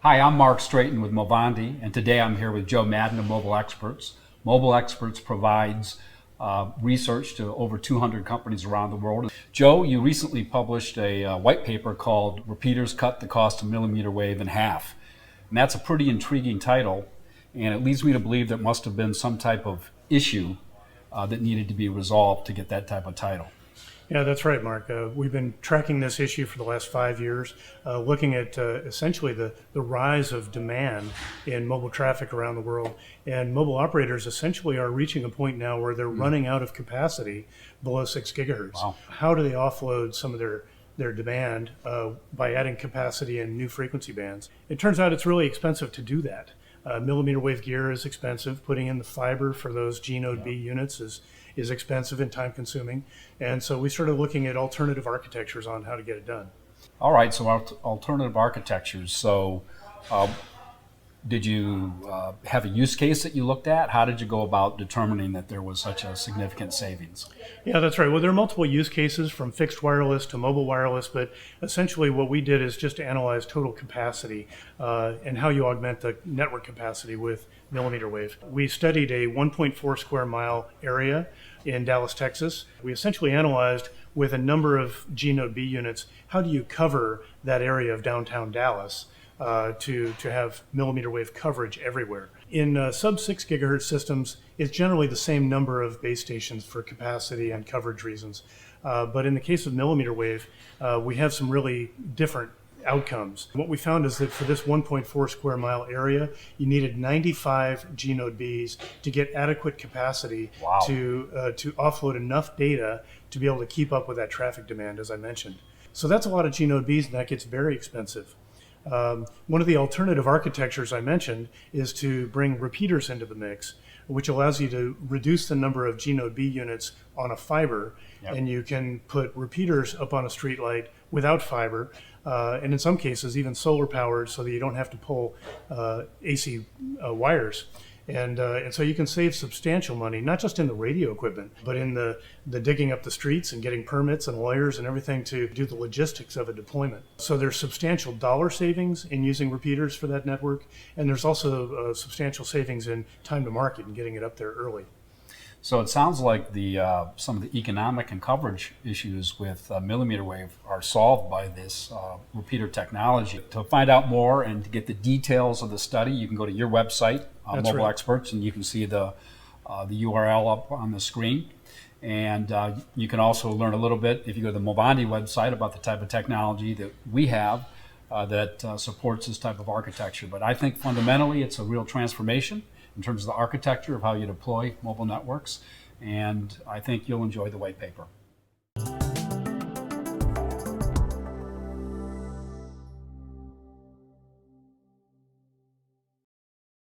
Hi, I'm Mark Straighton with Movandi, and today I'm here with Joe Madden of Mobile Experts. Mobile Experts provides research to over 200 companies around the world. Joe, you recently published a white paper called Repeaters Cut the Cost of Millimeter Wave in Half. And that's a pretty intriguing title, and it leads me to believe there must have been some type of issue that needed to be resolved to get that type of title. Yeah, that's right, Mark. We've been tracking this issue for the last 5 years, looking at essentially the rise of demand in mobile traffic around the world. And mobile operators essentially are reaching a point now where they're running out of capacity below 6 gigahertz. Wow. How do they offload some of their demand by adding capacity in new frequency bands? It turns out it's really expensive to do that. Millimeter wave gear is expensive. Putting in the fiber for those G node B units is expensive and time consuming. And so we started looking at alternative architectures on how to get it done. All right, so alternative architectures. So did you have a use case that you looked at? How did you go about determining that there was such a significant savings? Yeah, that's right. Well, there are multiple use cases from fixed wireless to mobile wireless, but essentially what we did is just to analyze total capacity and how you augment the network capacity with millimeter wave. We studied a 1.4 square mile area in Dallas, Texas. We essentially analyzed with a number of G node B units, how do you cover that area of downtown Dallas to have millimeter wave coverage everywhere. In sub 6 gigahertz systems, it's generally the same number of base stations for capacity and coverage reasons. But in the case of millimeter wave, we have some really different outcomes. What we found is that for this 1.4 square mile area, you needed 95 G node Bs to get adequate capacity. Wow. to offload enough data to be able to keep up with that traffic demand, as I mentioned. So that's a lot of G node Bs, and that gets very expensive. One of the alternative architectures I mentioned is to bring repeaters into the mix, which allows you to reduce the number of G node B units on a fiber. Yep. And you can put repeaters up on a street light without fiber, and in some cases even solar powered, so that you don't have to pull AC wires. And so you can save substantial money, not just in the radio equipment, but in the digging up the streets and getting permits and lawyers and everything to do the logistics of a deployment. So there's substantial dollar savings in using repeaters for that network, and there's also substantial savings in time to market and getting it up there early. So it sounds like some of the economic and coverage issues with millimeter wave are solved by this repeater technology. To find out more and to get the details of the study, you can go to your website, Mobile right. Experts, and you can see the URL up on the screen. And you can also learn a little bit, if you go to the Movandi website, about the type of technology that we have that supports this type of architecture. But I think fundamentally it's a real transformation in terms of the architecture of how you deploy mobile networks, and I think you'll enjoy the white paper.